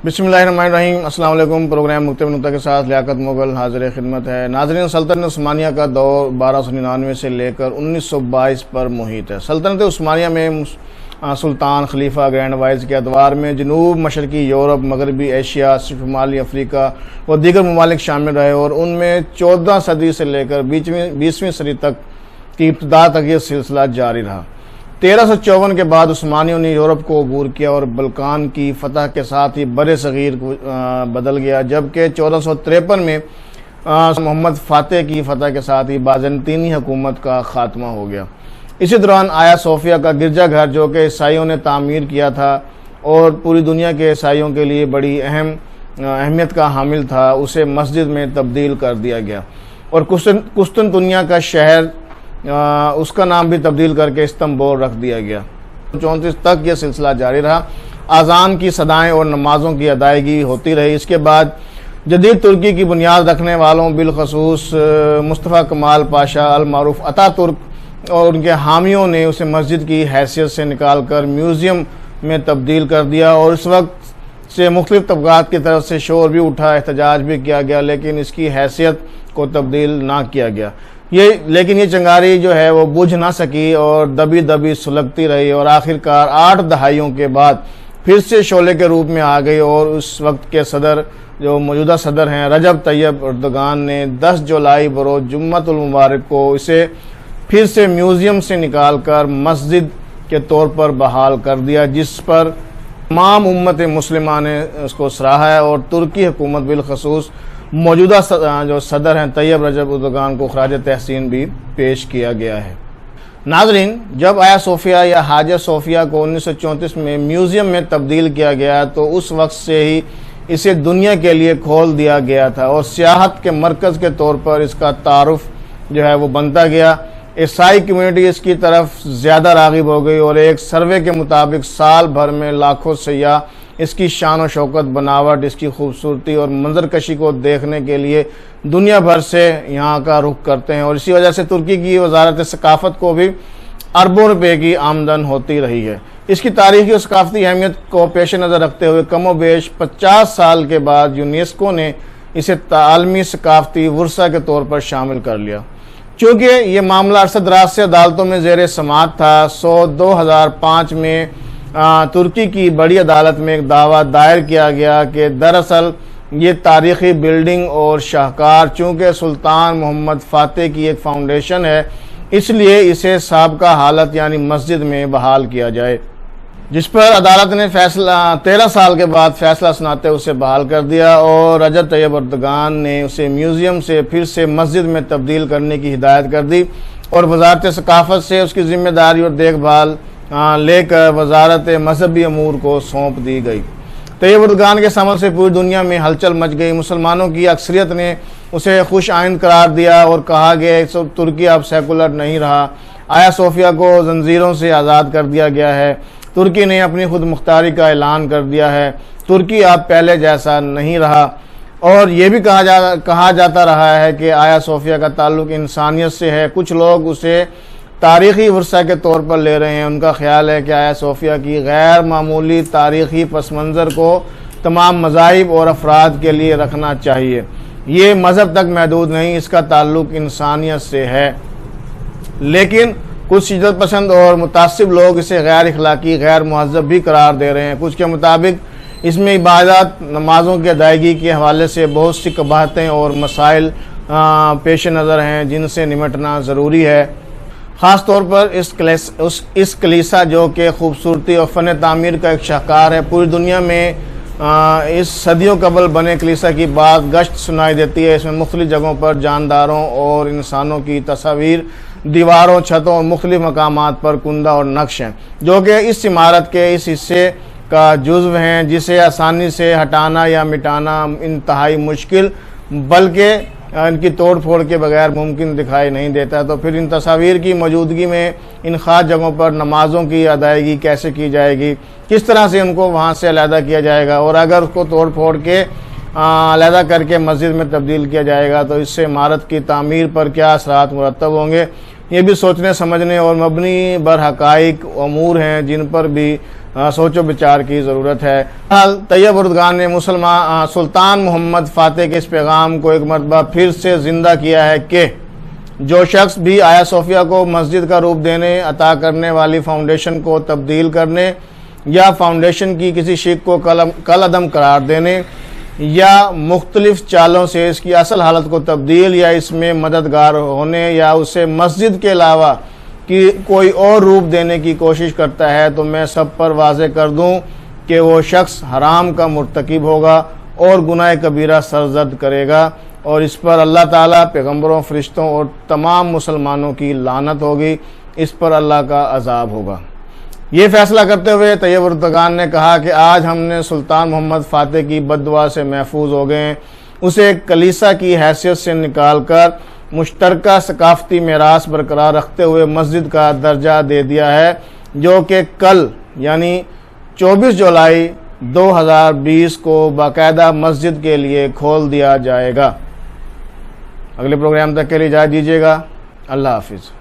بسم اللہ الرحمن الرحیم۔ السلام علیکم۔ پروگرام نقطہ نقطہ کے ساتھ لیاقت مغل حاضر خدمت ہے۔ ناظرین، سلطنت عثمانیہ کا دور 1299 سے لے کر 1922 پر محیط ہے۔ سلطنت عثمانیہ میں سلطان، خلیفہ، گرینڈ وائز کے ادوار میں جنوب مشرقی یورپ، مغربی ایشیا، شمالی افریقہ و دیگر ممالک شامل رہے اور ان میں 14 صدی سے لے کر 20ویں صدی تک کی ابتدا تک یہ سلسلہ جاری رہا۔ 1354 کے بعد عثمانیوں نے یورپ کو عبور کیا اور بلقان کی فتح کے ساتھ ہی بر صغیر بدل گیا، جبکہ 1453 میں محمد فاتح کی فتح کے ساتھ ہی بازنطینی حکومت کا خاتمہ ہو گیا۔ اسی دوران آیا صوفیہ کا گرجا گھر، جو کہ عیسائیوں نے تعمیر کیا تھا اور پوری دنیا کے عیسائیوں کے لیے بڑی اہمیت کا حامل تھا، اسے مسجد میں تبدیل کر دیا گیا اور قسطنطنیہ کا شہر اس کا نام بھی تبدیل کر کے استنبول رکھ دیا گیا۔ 34 تک یہ سلسلہ جاری رہا۔ اذان کی صدائیں اور نمازوں کی ادائیگی ہوتی رہی۔ اس کے بعد جدید ترکی کی بنیاد رکھنے والوں بالخصوص مصطفیٰ کمال پاشا المعروف اتا ترک اور ان کے حامیوں نے اسے مسجد کی حیثیت سے نکال کر میوزیم میں تبدیل کر دیا، اور اس وقت سے مختلف طبقات کی طرف سے شور بھی اٹھا، احتجاج بھی کیا گیا، لیکن اس کی حیثیت کو تبدیل نہ کیا گیا۔ لیکن یہ چنگاری جو ہے وہ بجھ نہ سکی اور دبی دبی سلگتی رہی، اور آخرکار 8 دہائیوں کے بعد پھر سے شعلے کے روپ میں آ گئی، اور اس وقت کے صدر جو موجودہ صدر ہیں رجب طیب اردگان نے 10 جولائی بروز جمعۃ المبارک کو اسے پھر سے میوزیم سے نکال کر مسجد کے طور پر بحال کر دیا، جس پر تمام امت مسلمہ نے اس کو سراہا ہے، اور ترکی حکومت بالخصوص موجودہ جو صدر ہیں طیب رجب اردگان کو خراج تحسین بھی پیش کیا گیا ہے۔ ناظرین، جب آیا صوفیہ یا حاجہ صوفیہ کو 1934 میں میوزیم میں تبدیل کیا گیا تو اس وقت سے ہی اسے دنیا کے لیے کھول دیا گیا تھا اور سیاحت کے مرکز کے طور پر اس کا تعارف جو ہے وہ بنتا گیا۔ عیسائی کمیونٹی اس کی طرف زیادہ راغب ہو گئی، اور ایک سروے کے مطابق سال بھر میں لاکھوں سیاح اس کی شان و شوکت، بناوٹ، اس کی خوبصورتی اور منظر کشی کو دیکھنے کے لیے دنیا بھر سے یہاں کا رخ کرتے ہیں، اور اسی وجہ سے ترکی کی وزارت ثقافت کو بھی اربوں روپے کی آمدن ہوتی رہی ہے۔ اس کی تاریخی اور ثقافتی اہمیت کو پیش نظر رکھتے ہوئے کم و بیش 50 سال کے بعد یونیسکو نے اسے عالمی ثقافتی ورثہ کے طور پر شامل کر لیا۔ چونکہ یہ معاملہ عرصہ دراز سے عدالتوں میں زیر سماعت تھا، 2005 میں ترکی کی بڑی عدالت میں ایک دعویٰ دائر کیا گیا کہ دراصل یہ تاریخی بلڈنگ اور شاہکار چونکہ سلطان محمد فاتح کی ایک فاؤنڈیشن ہے، اس لیے اسے سابقہ حالت یعنی مسجد میں بحال کیا جائے، جس پر عدالت نے 13 سال کے بعد فیصلہ سناتے اسے بحال کر دیا، اور رجب طیب اردگان نے اسے میوزیم سے پھر سے مسجد میں تبدیل کرنے کی ہدایت کر دی، اور وزارت ثقافت سے اس کی ذمہ داری اور دیکھ بھال لے کر وزارت مذہبی امور کو سونپ دی گئی۔ طیب اردگان کے عمل سے پوری دنیا میں ہلچل مچ گئی۔ مسلمانوں کی اکثریت نے اسے خوش آئند قرار دیا اور کہا کہ ترکی اب سیکولر نہیں رہا، آیا صوفیہ کو زنجیروں سے آزاد کر دیا گیا ہے، ترکی نے اپنی خود مختاری کا اعلان کر دیا ہے، ترکی اب پہلے جیسا نہیں رہا، اور یہ بھی کہا جاتا رہا ہے کہ آیا صوفیہ کا تعلق انسانیت سے ہے۔ کچھ لوگ اسے تاریخی ورثہ کے طور پر لے رہے ہیں۔ ان کا خیال ہے کہ آیا صوفیہ کی غیر معمولی تاریخی پس منظر کو تمام مذاہب اور افراد کے لیے رکھنا چاہیے۔ یہ مذہب تک محدود نہیں، اس کا تعلق انسانیت سے ہے، لیکن کچھ شدت پسند اور متعصب لوگ اسے غیر اخلاقی، غیر مہذب بھی قرار دے رہے ہیں۔ کچھ کے مطابق اس میں عبادات، نمازوں کی ادائیگی کے حوالے سے بہت سی قباحتیں اور مسائل پیش نظر ہیں جن سے نمٹنا ضروری ہے۔ خاص طور پر اس کلیسا جو کہ خوبصورتی اور فن تعمیر کا ایک شاہکار ہے، پوری دنیا میں اس صدیوں قبل بنے کلیسا کی بات گشت سنائی دیتی ہے۔ اس میں مختلف جگہوں پر جانداروں اور انسانوں کی تصاویر دیواروں، چھتوں اور مختلف مقامات پر کندہ اور نقش ہیں، جو کہ اس عمارت کے اس حصے کا جزو ہیں، جسے آسانی سے ہٹانا یا مٹانا انتہائی مشکل بلکہ ان کی توڑ پھوڑ کے بغیر ممکن دکھائی نہیں دیتا۔ تو پھر ان تصاویر کی موجودگی میں ان خاص جگہوں پر نمازوں کی ادائیگی کیسے کی جائے گی، کس طرح سے ان کو وہاں سے علیحدہ کیا جائے گا، اور اگر اس کو توڑ پھوڑ کے علیحدہ کر کے مسجد میں تبدیل کیا جائے گا تو اس سے عمارت کی تعمیر پر کیا اثرات مرتب ہوں گے، یہ بھی سوچنے سمجھنے اور مبنی بر حقائق امور ہیں جن پر بھی سوچ و بچار کی ضرورت ہے۔ طیب اردگان نے سلطان محمد فاتح کے اس پیغام کو ایک مرتبہ پھر سے زندہ کیا ہے کہ جو شخص بھی آیا صوفیہ کو مسجد کا روپ دینے، عطا کرنے والی فاؤنڈیشن کو تبدیل کرنے یا فاؤنڈیشن کی کسی شق کو کل عدم قرار دینے یا مختلف چالوں سے اس کی اصل حالت کو تبدیل یا اس میں مددگار ہونے یا اسے مسجد کے علاوہ کی کوئی اور روپ دینے کی کوشش کرتا ہے، تو میں سب پر واضح کر دوں کہ وہ شخص حرام کا مرتکب ہوگا اور گناہ کبیرہ سرزد کرے گا، اور اس پر اللہ تعالیٰ، پیغمبروں، فرشتوں اور تمام مسلمانوں کی لعنت ہوگی، اس پر اللہ کا عذاب ہوگا۔ یہ فیصلہ کرتے ہوئے طیب اردگان نے کہا کہ آج ہم نے سلطان محمد فاتح کی بد دعا سے محفوظ ہو گئے ہیں، اسے ایک کلیسا کی حیثیت سے نکال کر مشترکہ ثقافتی میراث برقرار رکھتے ہوئے مسجد کا درجہ دے دیا ہے، جو کہ کل یعنی 24 جولائی 2020 کو باقاعدہ مسجد کے لیے کھول دیا جائے گا۔ اگلے پروگرام تک کے لیے اجازت دیجیے گا۔ اللہ حافظ۔